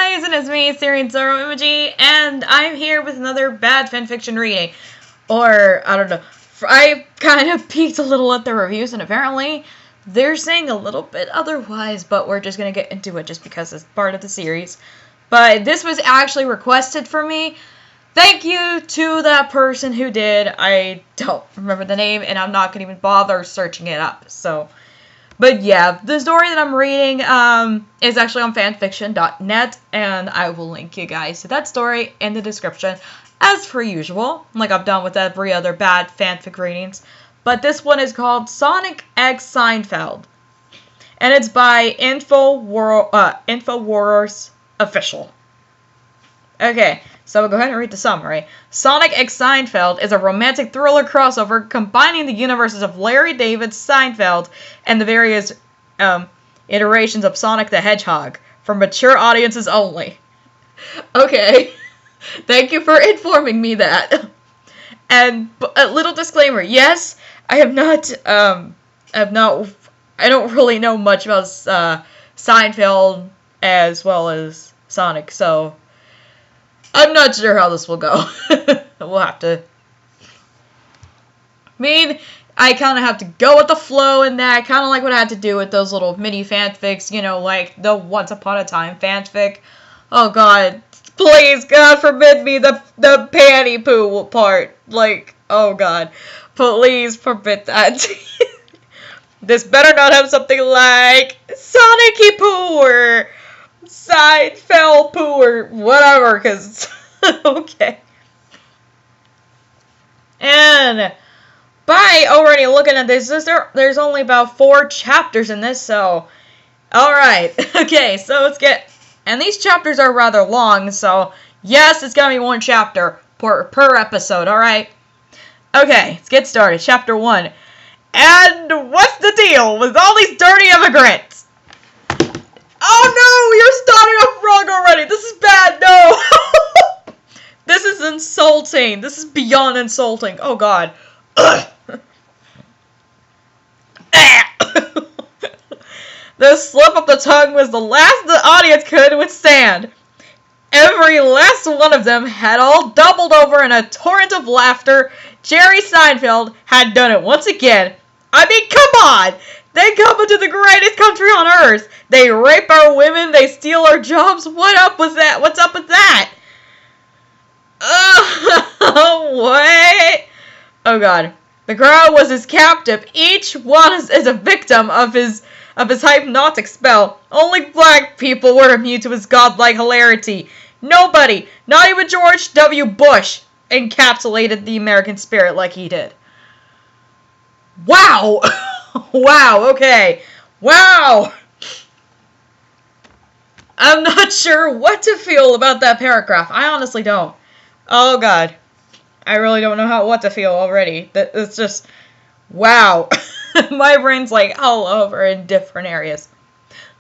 guys, and it's me, SearingSorrow, and I'm here with another bad fanfiction reading. Or, I don't know, I kind of peeked a little at the reviews, and apparently they're saying a little bit otherwise, but we're just going to get into it just because it's part of the series. But this was actually requested for me. Thank you to that person who did. I don't remember the name, and I'm not going to even bother searching it up, so... But yeah, the story that I'm reading is actually on fanfiction.net, and I will link you guys to that story in the description, as per usual, like I've done with every other bad fanfic readings. But this one is called Sonic X Seinfeld, and it's by InfoWars Official. Okay, so we'll go ahead and read the summary. Sonic X Seinfeld is a romantic thriller crossover combining the universes of Larry David Seinfeld and the various iterations of Sonic the Hedgehog for mature audiences only. Okay, thank you for informing me that. And a little disclaimer, yes, I don't really know much about Seinfeld as well as Sonic, so... I'm not sure how this will go. We'll have to... I kind of have to go with the flow in that. Kind of like what I had to do with those little mini fanfics. You know, like the Once Upon a Time fanfic. Oh, God. Please, God forbid me the panty poo part. Like, oh, God. Please forbid that. This better not have something like Sonic-y poo or... Seinfeld poo or whatever, because, okay. And by already looking at this, there's only about 4 chapters in this, so, alright. Okay, so let's get, and these chapters are rather long, so, yes, it's gonna be 1 chapter per episode, alright? Okay, let's get started. Chapter 1. And what's the deal with all these dirty immigrants? Oh no, you're starting off wrong already. This is bad, no. This is insulting. This is beyond insulting. Oh god. The slip of the tongue was the last the audience could withstand. Every last one of them had all doubled over in a torrent of laughter. Jerry Seinfeld had done it once again. I mean, come on! They come into the greatest country on earth. They rape our women. They steal our jobs. What up with that? What's up with that? What? Oh god. The crowd was his captive. Each one is a victim of his hypnotic spell. Only black people were immune to his godlike hilarity. Nobody, not even George W. Bush, encapsulated the American spirit like he did. Wow! Wow, okay. Wow! I'm not sure what to feel about that paragraph. I honestly don't. Oh, God. I really don't know what to feel already. It's just... Wow. My brain's, like, all over in different areas.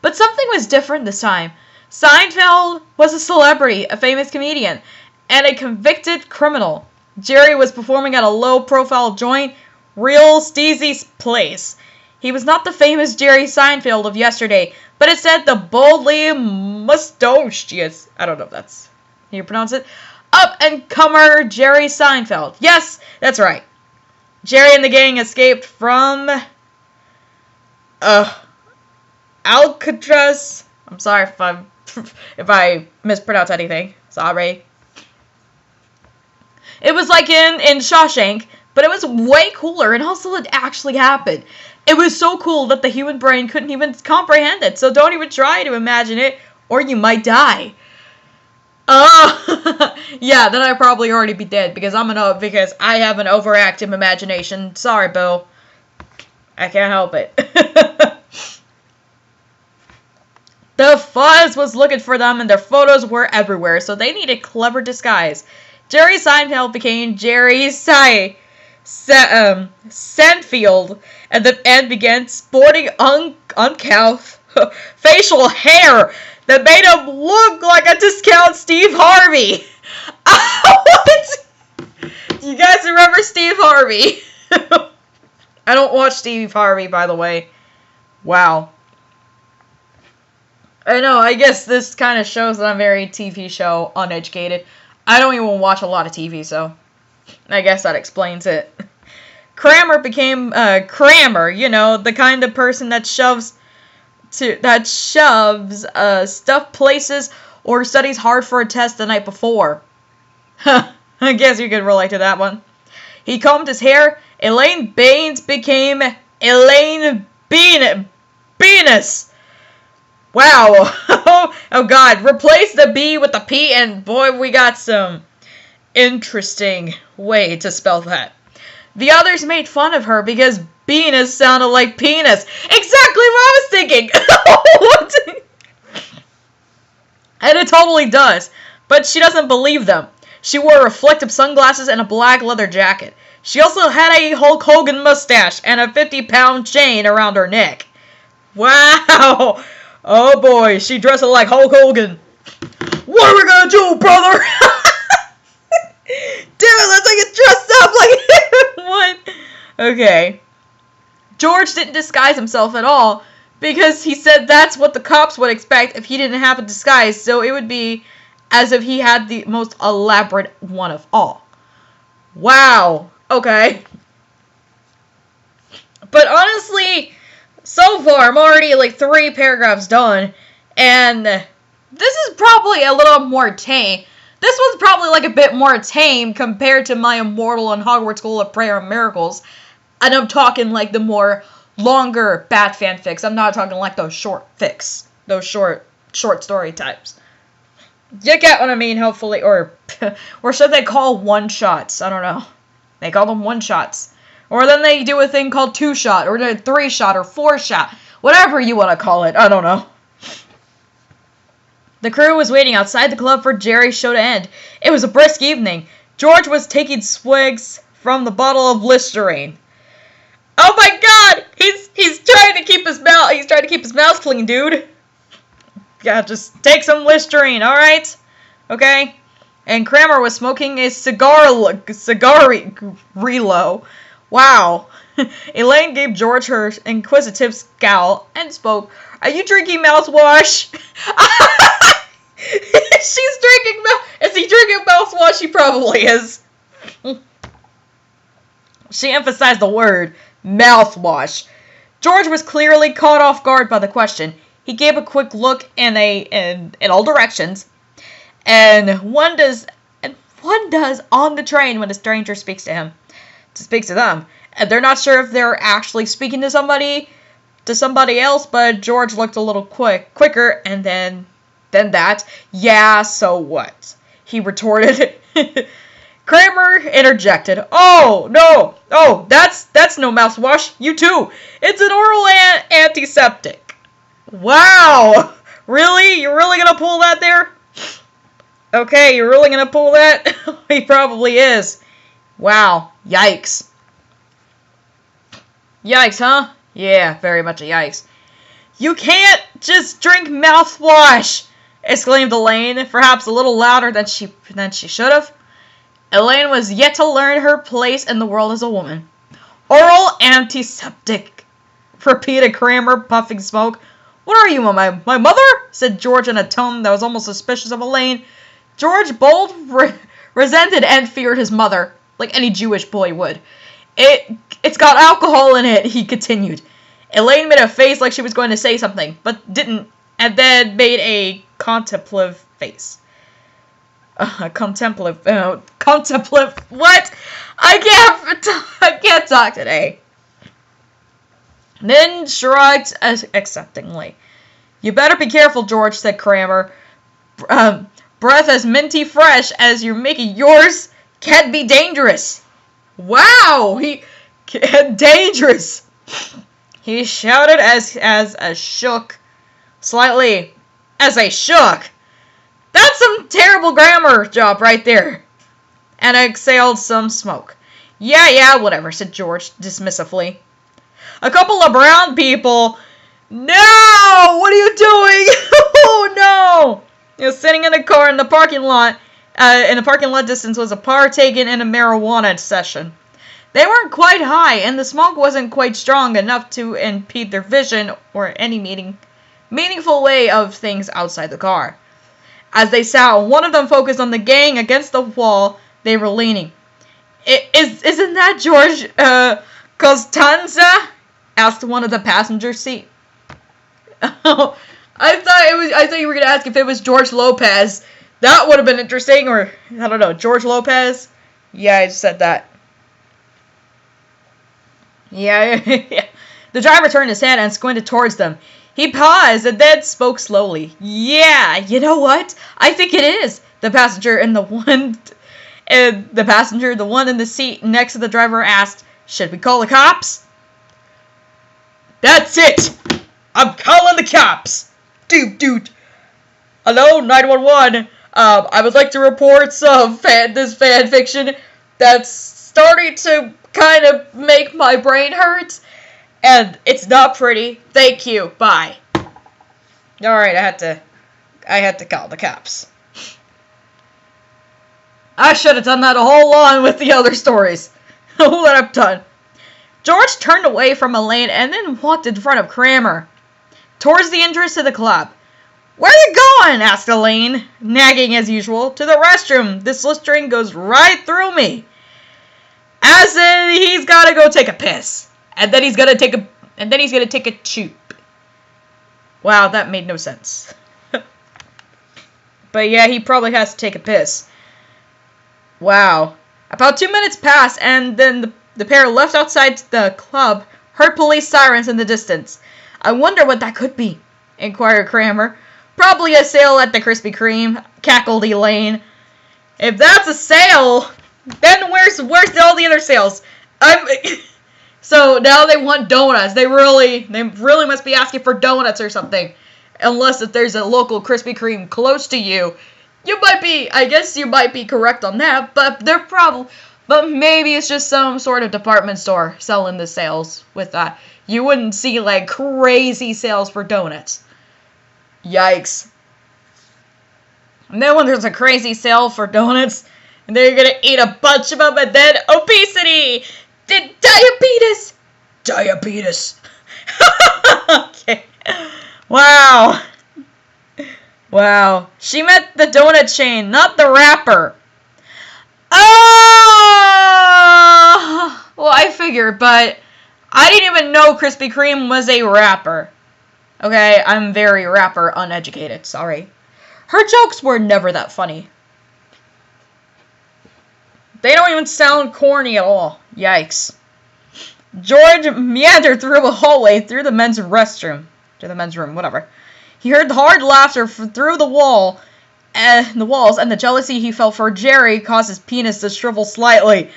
But something was different this time. Seinfeld was a celebrity, a famous comedian, and a convicted criminal. Jerry was performing at a low-profile joint, real Steezy's place. He was not the famous Jerry Seinfeld of yesterday, but instead the boldly mustachiousous, I don't know if that's how you pronounce it, up-and-comer Jerry Seinfeld. Yes, that's right. Jerry and the gang escaped from Alcatraz. I'm sorry if I mispronounce anything. Sorry. It was like in Shawshank, but it was way cooler, and also it actually happened. It was so cool that the human brain couldn't even comprehend it, so don't even try to imagine it, or you might die. Yeah, then I'd probably already be dead, because because I have an overactive imagination. Sorry, Bill. I can't help it. The fuzz was looking for them, and their photos were everywhere, so they needed clever disguise. Jerry Seinfeld became Jerry Seinfeld, and began sporting uncouth facial hair that made him look like a discount Steve Harvey. What? You guys remember Steve Harvey? I don't watch Steve Harvey, by the way. Wow. I know, I guess this kind of shows that I'm very TV show uneducated. I don't even watch a lot of TV, so I guess that explains it. Crammer became Crammer, you know, the kind of person that shoves stuff places or studies hard for a test the night before. I guess you could relate to that one. He combed his hair. Elaine Baines became Elaine Venus. Wow. Oh God. Replace the B with the P, and boy, we got some interesting way to spell that. The others made fun of her because Venus sounded like penis. Exactly what I was thinking. And it totally does. But she doesn't believe them. She wore reflective sunglasses and a black leather jacket. She also had a Hulk Hogan mustache and a 50-pound chain around her neck. Wow. Oh boy, she dressed like Hulk Hogan. What are we gonna do, brother? Damn it, let's get dressed up like what? Okay. George didn't disguise himself at all because he said that's what the cops would expect if he didn't have a disguise, so it would be as if he had the most elaborate one of all. Wow. Okay. But honestly, so far I'm already like 3 paragraphs done, and this is probably a little more tame. This one's probably like a bit more tame compared to my Immortal and Hogwarts School of Prayer and Miracles. And I'm talking like the more longer bad fanfics. I'm not talking like those short fics. Those short story types. You get what I mean, hopefully. Or should they call one-shots? I don't know. They call them one-shots. Or then they do a thing called 2-shot, or 3-shot, or 4-shot. Whatever you want to call it. I don't know. The crew was waiting outside the club for Jerry's show to end. It was a brisk evening. George was taking swigs from the bottle of Listerine. Oh my God! He's trying to keep his mouth. He's trying to keep his mouth clean, dude. Yeah, just take some Listerine, all right? Okay. And Crammer was smoking a cigarillo. Wow. Elaine gave George her inquisitive scowl and spoke. Are you drinking mouthwash? She's drinking Is he drinking mouthwash? She probably is. She emphasized the word mouthwash. George was clearly caught off guard by the question. He gave a quick look in all directions, and one does on the train when a stranger speaks to them. And they're not sure if they're actually speaking to somebody else, but George looked a little quicker, and then that. Yeah, so what? He retorted. Crammer interjected. Oh, no. Oh, that's no mouthwash. You too. It's an oral antiseptic. Wow. Really? You're really gonna pull that there? Okay, you're really gonna pull that? He probably is. Wow. Yikes. Yikes, huh? Yeah, very much a yikes. You can't just drink mouthwash! Exclaimed Elaine, perhaps a little louder than she should have. Elaine was yet to learn her place in the world as a woman. Oral antiseptic, repeated Crammer, puffing smoke. What are you, my mother? Said George in a tone that was almost suspicious of Elaine. George both resented and feared his mother, like any Jewish boy would. It's got alcohol in it, he continued. Elaine made a face like she was going to say something, but didn't, and then made a contemplative face. Contemplative, what? I can't talk today. Then shrugged acceptingly. You better be careful, George, said Crammer. Breath as minty fresh as you're making yours can be dangerous. Wow, dangerous. He shouted as I shook. Slightly, as I shook. That's some terrible grammar job right there. And I exhaled some smoke. Yeah, whatever, said George dismissively. A couple of brown people. No! What are you doing? Oh, no! He was sitting in a car in the parking lot. In the parking lot distance was a partaking in a marijuana session. They weren't quite high, and the smoke wasn't quite strong enough to impede their vision or any meaningful way of things outside the car. As they sat, one of them focused on the gang against the wall they were leaning. Isn't that George Costanza? Asked one of the passenger seat. Oh, I thought you were gonna ask if it was George Lopez. That would have been interesting, or I don't know, George Lopez. Yeah, I just said that. Yeah. The driver turned his head and squinted towards them. He paused and then spoke slowly. Yeah, you know what? I think it is. The passenger, the one in the seat next to the driver asked, "Should we call the cops?" "That's it! I'm calling the cops! Dude. Hello, 911. I would like to report this fan fiction that's starting to kind of make my brain hurt. And it's not pretty. Thank you. Bye." Alright, I had to call the cops. I should have done that a whole lot with the other stories. What I've done. George turned away from Elaine and then walked in front of Kramer towards the entrance to the club. "Where are you going?" asked Elaine, nagging as usual. "To the restroom. This Listerine goes right through me." As in, he's gotta go take a piss. And then he's gonna take a choop. Wow, that made no sense. But yeah, he probably has to take a piss. Wow. About 2 minutes passed, and then the pair left outside the club, heard police sirens in the distance. "I wonder what that could be," inquired Kramer. "Probably a sale at the Krispy Kreme," cackled Elaine. "If that's a sale, then where's all the other sales?" So now they want donuts. They really must be asking for donuts or something. Unless if there's a local Krispy Kreme close to you. I guess you might be correct on that, but but maybe it's just some sort of department store selling the sales with that. You wouldn't see like crazy sales for donuts. Yikes. And then when there's a crazy sale for donuts, and they're gonna eat a bunch of them, and then obesity! Diabetes. Okay. Wow. She meant the donut chain, not the wrapper. Oh! Well, I figured, but I didn't even know Krispy Kreme was a wrapper. Okay, I'm very wrapper uneducated, sorry. Her jokes were never that funny. They don't even sound corny at all. Yikes. George meandered through a hallway through the men's restroom. To the men's room, whatever. He heard hard laughter through the walls, and the jealousy he felt for Jerry caused his penis to shrivel slightly.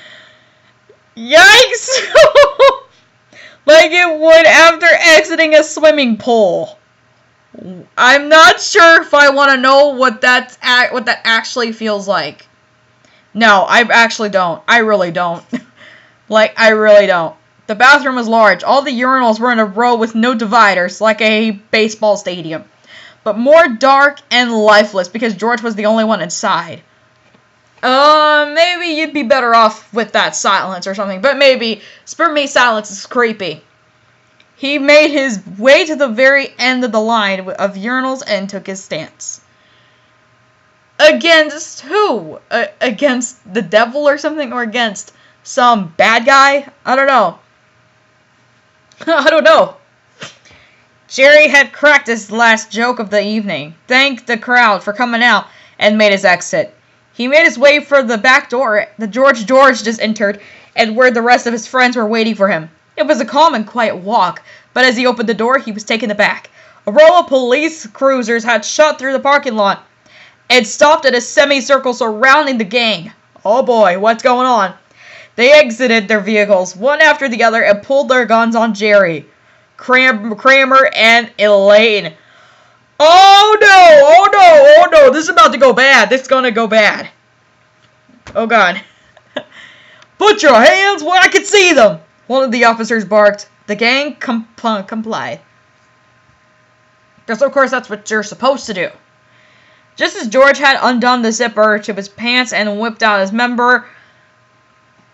Yikes! Like it would after exiting a swimming pool. I'm not sure if I want to know what that actually feels like. No, I actually don't. I really don't. I really don't. The bathroom was large. All the urinals were in a row with no dividers, like a baseball stadium. But more dark and lifeless, because George was the only one inside. Maybe you'd be better off with that silence or something. But maybe. For me, silence is creepy. He made his way to the very end of the line of urinals and took his stance. Against who? Against the devil or something? Or against some bad guy? I don't know. I don't know. Jerry had cracked his last joke of the evening, thanked the crowd for coming out, and made his exit. He made his way for the back door that George just entered, and where the rest of his friends were waiting for him. It was a calm and quiet walk, but as he opened the door, he was taken aback. A row of police cruisers had shot through the parking lot and stopped at a semicircle surrounding the gang. Oh boy, what's going on? They exited their vehicles, one after the other, and pulled their guns on Jerry, Kramer, and Elaine. Oh no, this is about to go bad. This is gonna go bad. Oh god. Put your hands where I can see them, one of the officers barked. The gang complied. Because of course that's what you're supposed to do. Just as George had undone the zipper to his pants and whipped out his member.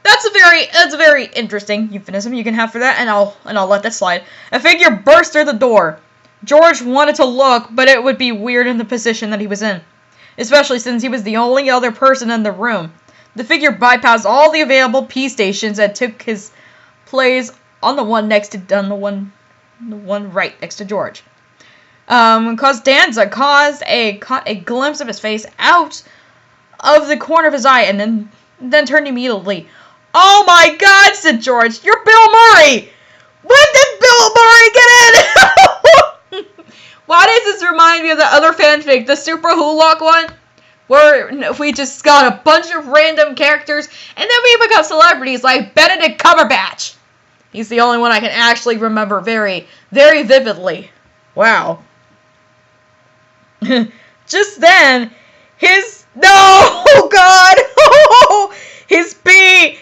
That's a very interesting euphemism you can have for that, and I'll let that slide. A figure burst through the door. George wanted to look, but it would be weird in the position that he was in, especially since he was the only other person in the room. The figure bypassed all the available P stations and took his place on the one right next to George. Costanza caused a glimpse of his face out of the corner of his eye and then turned immediately. "Oh my God," said George, "you're Bill Murray! When did Bill Murray get in?" Why does this remind me of the other fanfic, the Super Hulock one? Where we just got a bunch of random characters and then we become celebrities like Benedict Cumberbatch. He's the only one I can actually remember very, very vividly. Wow. Just then, oh God! His pee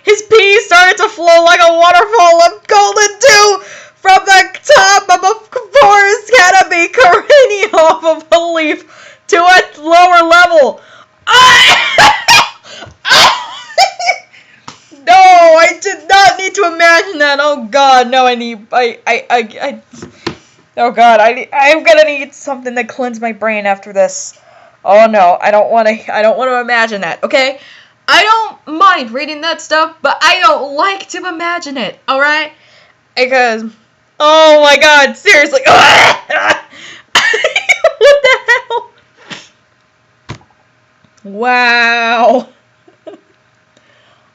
started to flow like a waterfall of golden dew from the top of a forest canopy, careening off of a leaf to a lower level. No, I did not need to imagine that. Oh God, no, oh God, I'm gonna need something to cleanse my brain after this. Oh no, I don't want to imagine that, okay? I don't mind reading that stuff, but I don't like to imagine it, alright? Because, oh my God, seriously. What the hell? Wow.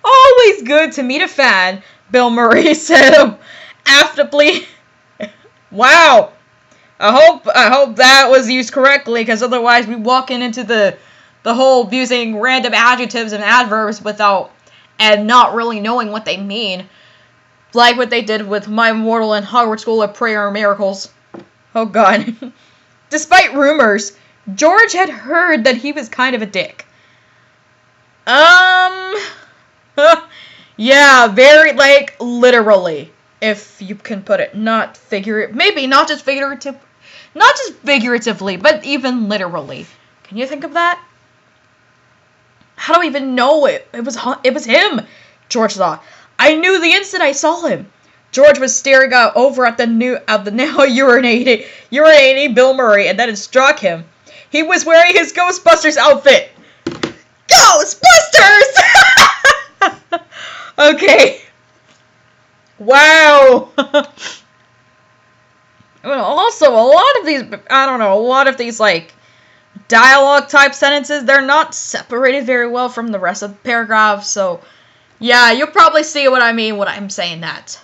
"Always good to meet a fan," Bill Murray said affably. Wow. I hope that was used correctly, because otherwise we walking into the whole using random adjectives and adverbs and not really knowing what they mean. Like what they did with my Immortal and Hogwarts School of Prayer and Miracles. Oh God. Despite rumors, George had heard that he was kind of a dick. Yeah, very, like, literally, if you can put it, not just figuratively, but even literally. Can you think of that? How do I even know it? It was him, George thought. I knew the instant I saw him. George was staring out over at the now urinating Bill Murray, and then it struck him. He was wearing his Ghostbusters outfit. Ghostbusters! Okay. Wow. Also, a lot of these, like, dialogue type sentences, they're not separated very well from the rest of the paragraph, so, yeah, you'll probably see what I mean when I'm saying that.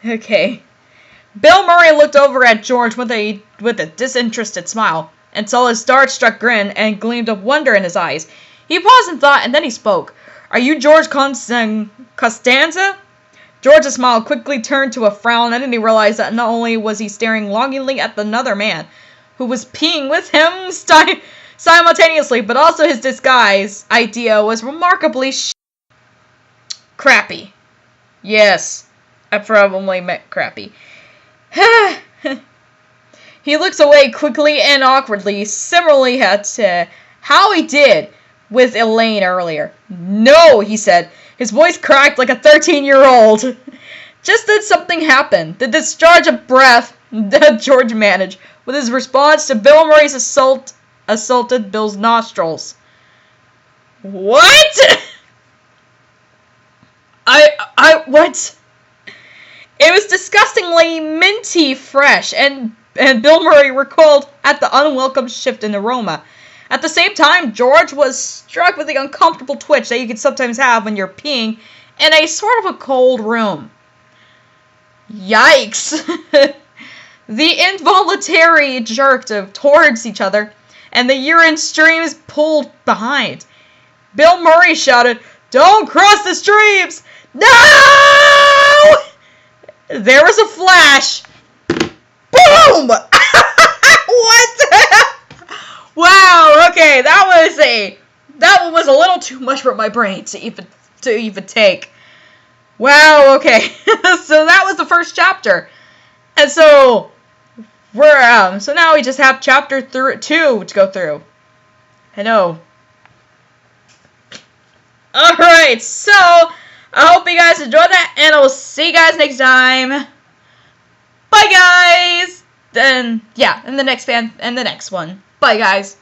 Okay. Bill Murray looked over at George with a disinterested smile, and saw his starstruck grin and gleamed of wonder in his eyes. He paused and thought, and then he spoke. "Are you George Costanza?" George's smile quickly turned to a frown, and then he realized that not only was he staring longingly at another man who was peeing with him simultaneously, but also his disguise idea was remarkably crappy. Yes, I probably meant crappy. He looks away quickly and awkwardly, similarly to how he did with Elaine earlier. "No," he said. His voice cracked like a 13-year-old. Just then something happened. The discharge of breath that George managed with his response to Bill Murray's assaulted Bill's nostrils. What? What? It was disgustingly minty fresh, and Bill Murray recoiled at the unwelcome shift in aroma. At the same time, George was struck with the uncomfortable twitch that you can sometimes have when you're peeing in a sort of a cold room. Yikes! The involuntary jerked towards each other, and the urine streams pulled behind. Bill Murray shouted, "Don't cross the streams! No!" There was a flash. Boom! What the hell? Wow, okay, that one was a little too much for my brain to even take. Wow, okay. So that was the first chapter. And so so now we just have chapter 2 to go through. I know. Alright, so I hope you guys enjoyed that, and I will see you guys next time. Bye, guys! then, yeah, in the next one. Bye, guys.